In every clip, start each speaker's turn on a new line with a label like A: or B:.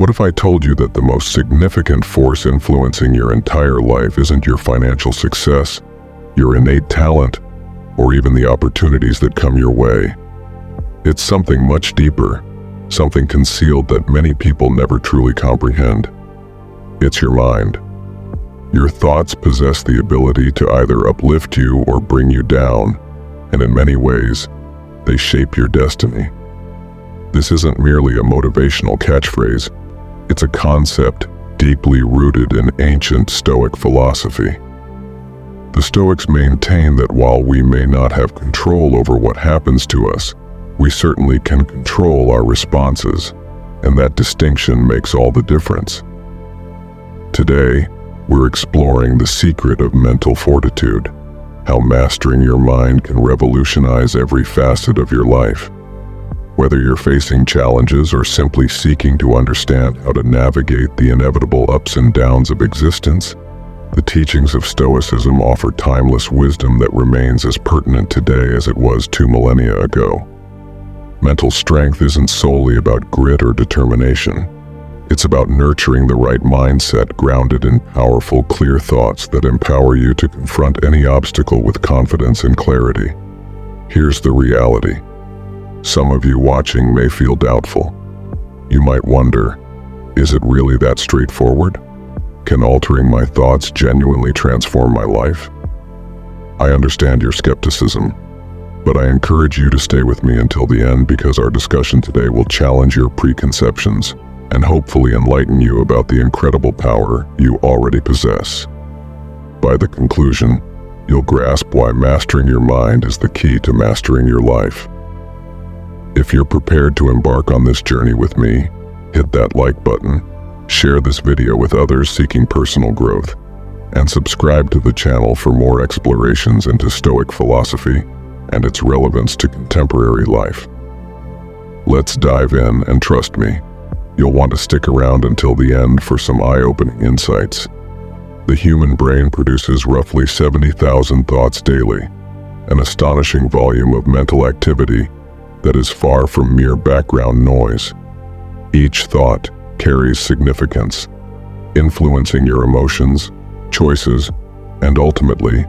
A: What if I told you that the most significant force influencing your entire life isn't your financial success, your innate talent, or even the opportunities that come your way? It's something much deeper, something concealed that many people never truly comprehend. It's your mind. Your thoughts possess the ability to either uplift you or bring you down, and in many ways, they shape your destiny. This isn't merely a motivational catchphrase. It's a concept deeply rooted in ancient Stoic philosophy. The Stoics maintain that while we may not have control over what happens to us, we certainly can control our responses, and that distinction makes all the difference. Today, we're exploring the secret of mental fortitude, how mastering your mind can revolutionize every facet of your life. Whether you're facing challenges or simply seeking to understand how to navigate the inevitable ups and downs of existence, the teachings of Stoicism offer timeless wisdom that remains as pertinent today as it was 2 millennia ago. Mental strength isn't solely about grit or determination. It's about nurturing the right mindset grounded in powerful, clear thoughts that empower you to confront any obstacle with confidence and clarity. Here's the reality. Some of you watching may feel doubtful. You might wonder, is it really that straightforward? Can altering my thoughts genuinely transform my life? I understand your skepticism, but I encourage you to stay with me until the end because our discussion today will challenge your preconceptions and hopefully enlighten you about the incredible power you already possess. By the conclusion, you'll grasp why mastering your mind is the key to mastering your life. If you're prepared to embark on this journey with me, hit that like button, share this video with others seeking personal growth, and subscribe to the channel for more explorations into Stoic philosophy and its relevance to contemporary life. Let's dive in, and trust me, you'll want to stick around until the end for some eye-opening insights. The human brain produces roughly 70,000 thoughts daily, an astonishing volume of mental activity that is far from mere background noise. Each thought carries significance, influencing your emotions, choices, and ultimately,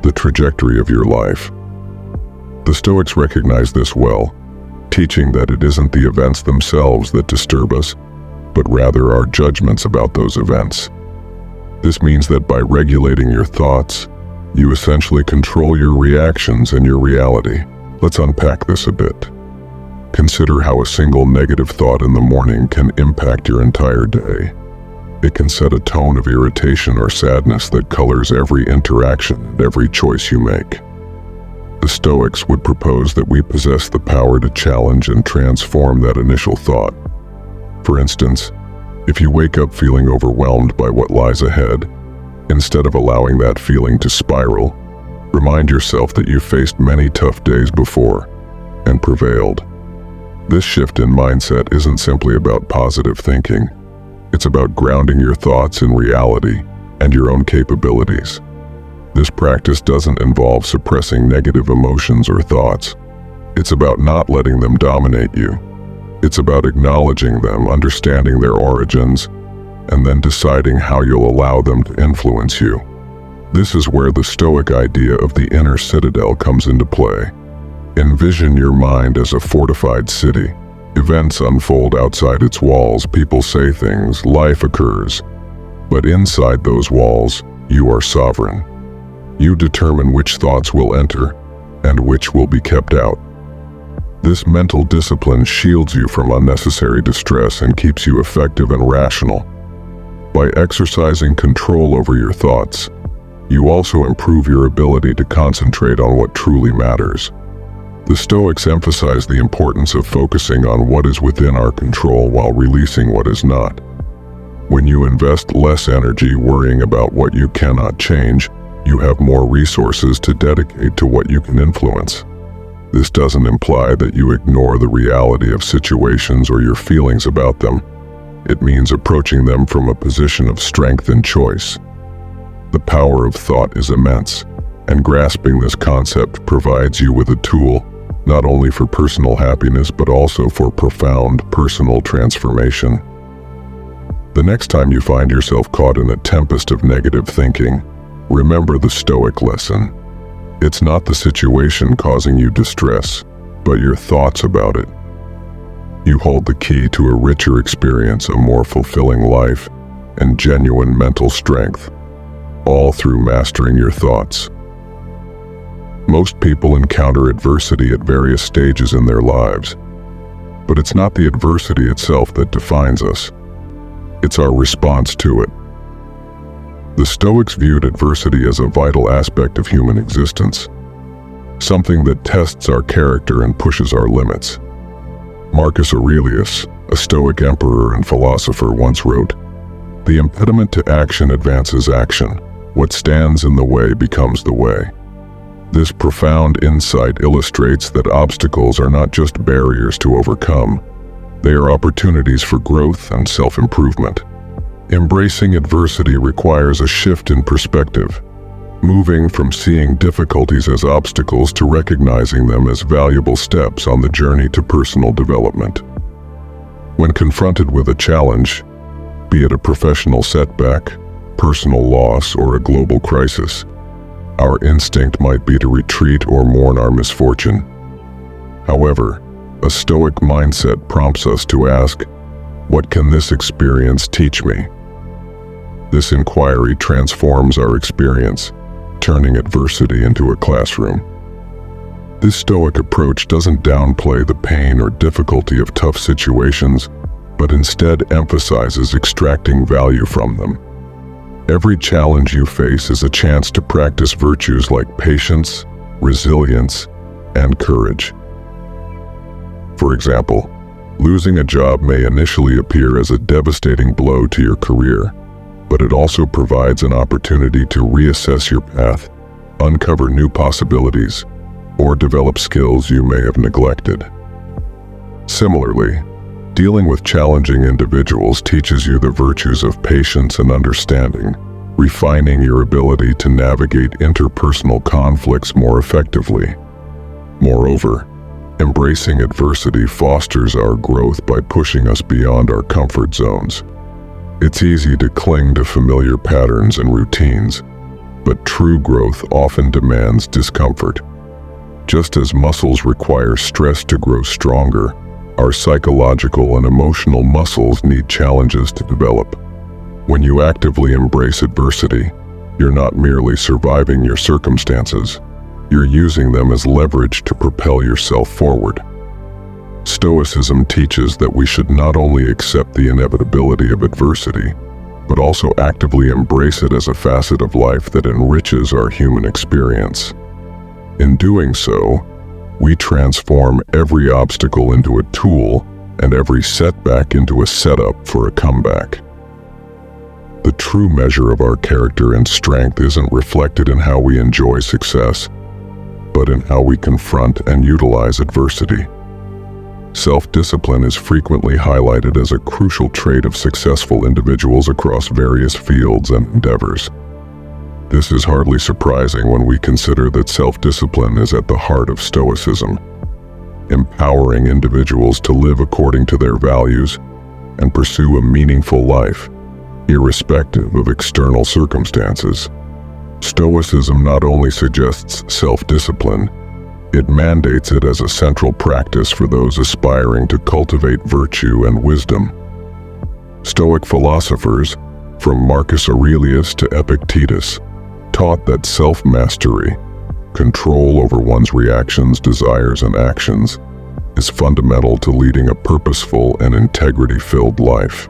A: the trajectory of your life. The Stoics recognize this well, teaching that it isn't the events themselves that disturb us, but rather our judgments about those events. This means that by regulating your thoughts, you essentially control your reactions and your reality. Let's unpack this a bit. Consider how a single negative thought in the morning can impact your entire day. It can set a tone of irritation or sadness that colors every interaction and every choice you make. The Stoics would propose that we possess the power to challenge and transform that initial thought. For instance, if you wake up feeling overwhelmed by what lies ahead, instead of allowing that feeling to spiral, remind yourself that you faced many tough days before and prevailed. This shift in mindset isn't simply about positive thinking. It's about grounding your thoughts in reality and your own capabilities. This practice doesn't involve suppressing negative emotions or thoughts. It's about not letting them dominate you. It's about acknowledging them, understanding their origins, and then deciding how you'll allow them to influence you. This is where the Stoic idea of the inner citadel comes into play. Envision your mind as a fortified city. Events unfold outside its walls, people say things, life occurs. But inside those walls, you are sovereign. You determine which thoughts will enter and which will be kept out. This mental discipline shields you from unnecessary distress and keeps you effective and rational. By exercising control over your thoughts, you also improve your ability to concentrate on what truly matters. The Stoics emphasize the importance of focusing on what is within our control while releasing what is not. When you invest less energy worrying about what you cannot change, you have more resources to dedicate to what you can influence. This doesn't imply that you ignore the reality of situations or your feelings about them. It means approaching them from a position of strength and choice. The power of thought is immense, and grasping this concept provides you with a tool not only for personal happiness but also for profound personal transformation. The next time you find yourself caught in a tempest of negative thinking, remember the Stoic lesson. It's not the situation causing you distress, but your thoughts about it. You hold the key to a richer experience, a more fulfilling life, and genuine mental strength, all through mastering your thoughts. Most people encounter adversity at various stages in their lives, but it's not the adversity itself that defines us. It's our response to it. The Stoics viewed adversity as a vital aspect of human existence, something that tests our character and pushes our limits. Marcus Aurelius, a Stoic emperor and philosopher, once wrote, "The impediment to action advances action. What stands in the way becomes the way." This profound insight illustrates that obstacles are not just barriers to overcome, they are opportunities for growth and self-improvement. Embracing adversity requires a shift in perspective, moving from seeing difficulties as obstacles to recognizing them as valuable steps on the journey to personal development. When confronted with a challenge, be it a professional setback, personal loss, or a global crisis, our instinct might be to retreat or mourn our misfortune. However, a Stoic mindset prompts us to ask, "What can this experience teach me?" This inquiry transforms our experience, turning adversity into a classroom. This Stoic approach doesn't downplay the pain or difficulty of tough situations, but instead emphasizes extracting value from them. Every challenge you face is a chance to practice virtues like patience, resilience, and courage. For example, losing a job may initially appear as a devastating blow to your career, but it also provides an opportunity to reassess your path, uncover new possibilities, or develop skills you may have neglected. Similarly, dealing with challenging individuals teaches you the virtues of patience and understanding, refining your ability to navigate interpersonal conflicts more effectively. Moreover, embracing adversity fosters our growth by pushing us beyond our comfort zones. It's easy to cling to familiar patterns and routines, but true growth often demands discomfort. Just as muscles require stress to grow stronger, our psychological and emotional muscles need challenges to develop. When you actively embrace adversity, you're not merely surviving your circumstances, you're using them as leverage to propel yourself forward. Stoicism teaches that we should not only accept the inevitability of adversity, but also actively embrace it as a facet of life that enriches our human experience. In doing so, we transform every obstacle into a tool and every setback into a setup for a comeback. The true measure of our character and strength isn't reflected in how we enjoy success, but in how we confront and utilize adversity. Self-discipline is frequently highlighted as a crucial trait of successful individuals across various fields and endeavors. This is hardly surprising when we consider that self-discipline is at the heart of Stoicism, empowering individuals to live according to their values and pursue a meaningful life, irrespective of external circumstances. Stoicism not only suggests self-discipline, it mandates it as a central practice for those aspiring to cultivate virtue and wisdom. Stoic philosophers, from Marcus Aurelius to Epictetus, taught that self-mastery, control over one's reactions, desires, and actions, is fundamental to leading a purposeful and integrity-filled life.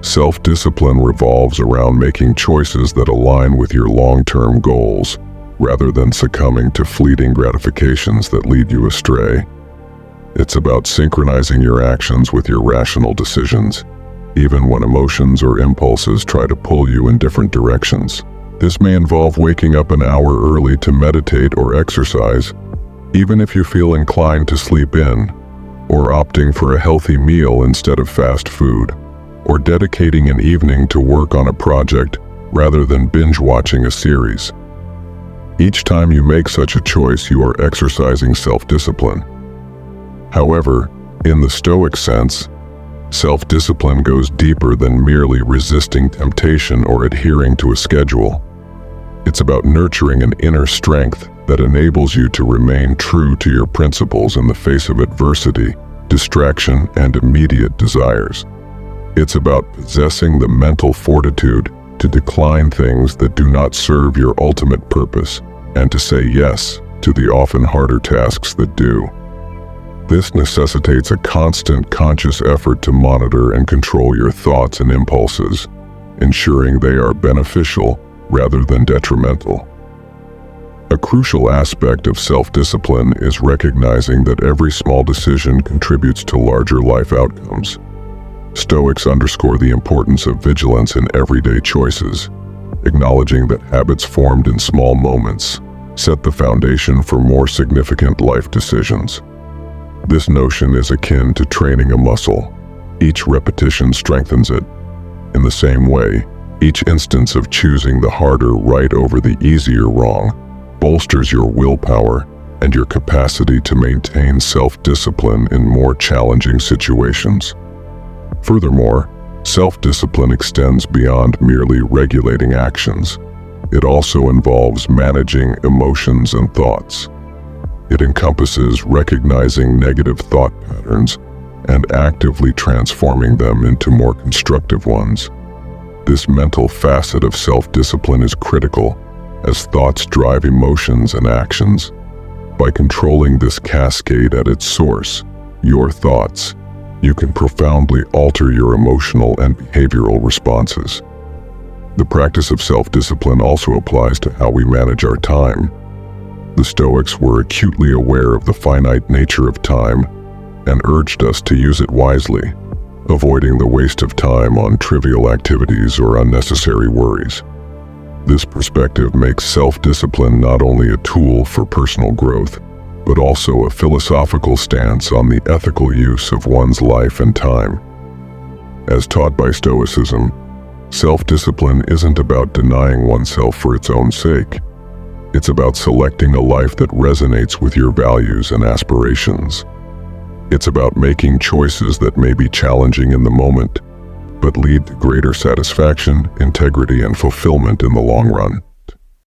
A: Self-discipline revolves around making choices that align with your long-term goals, rather than succumbing to fleeting gratifications that lead you astray. It's about synchronizing your actions with your rational decisions, even when emotions or impulses try to pull you in different directions. This may involve waking up an hour early to meditate or exercise, even if you feel inclined to sleep in, or opting for a healthy meal instead of fast food, or dedicating an evening to work on a project rather than binge-watching a series. Each time you make such a choice, you are exercising self-discipline. However, in the Stoic sense, Self-discipline goes deeper than merely resisting temptation or adhering to a schedule. It's about nurturing an inner strength that enables you to remain true to your principles in the face of adversity, distraction, and immediate desires. It's about possessing the mental fortitude to decline things that do not serve your ultimate purpose and to say yes to the often harder tasks that do. This necessitates a constant conscious effort to monitor and control your thoughts and impulses, ensuring they are beneficial rather than detrimental. A crucial aspect of self-discipline is recognizing that every small decision contributes to larger life outcomes. Stoics underscore the importance of vigilance in everyday choices, acknowledging that habits formed in small moments set the foundation for more significant life decisions. This notion is akin to training a muscle. Each repetition strengthens it. In the same way, each instance of choosing the harder right over the easier wrong bolsters your willpower and your capacity to maintain self-discipline in more challenging situations. Furthermore, self-discipline extends beyond merely regulating actions. It also involves managing emotions and thoughts. It encompasses recognizing negative thought patterns and actively transforming them into more constructive ones. This mental facet of self-discipline is critical, as thoughts drive emotions and actions. By controlling this cascade at its source, your thoughts, you can profoundly alter your emotional and behavioral responses. The practice of self-discipline also applies to how we manage our time. The Stoics were acutely aware of the finite nature of time and urged us to use it wisely, avoiding the waste of time on trivial activities or unnecessary worries. This perspective makes self-discipline not only a tool for personal growth, but also a philosophical stance on the ethical use of one's life and time. As taught by Stoicism, self-discipline isn't about denying oneself for its own sake. It's about selecting a life that resonates with your values and aspirations. It's about making choices that may be challenging in the moment, but lead to greater satisfaction, integrity, and fulfillment in the long run.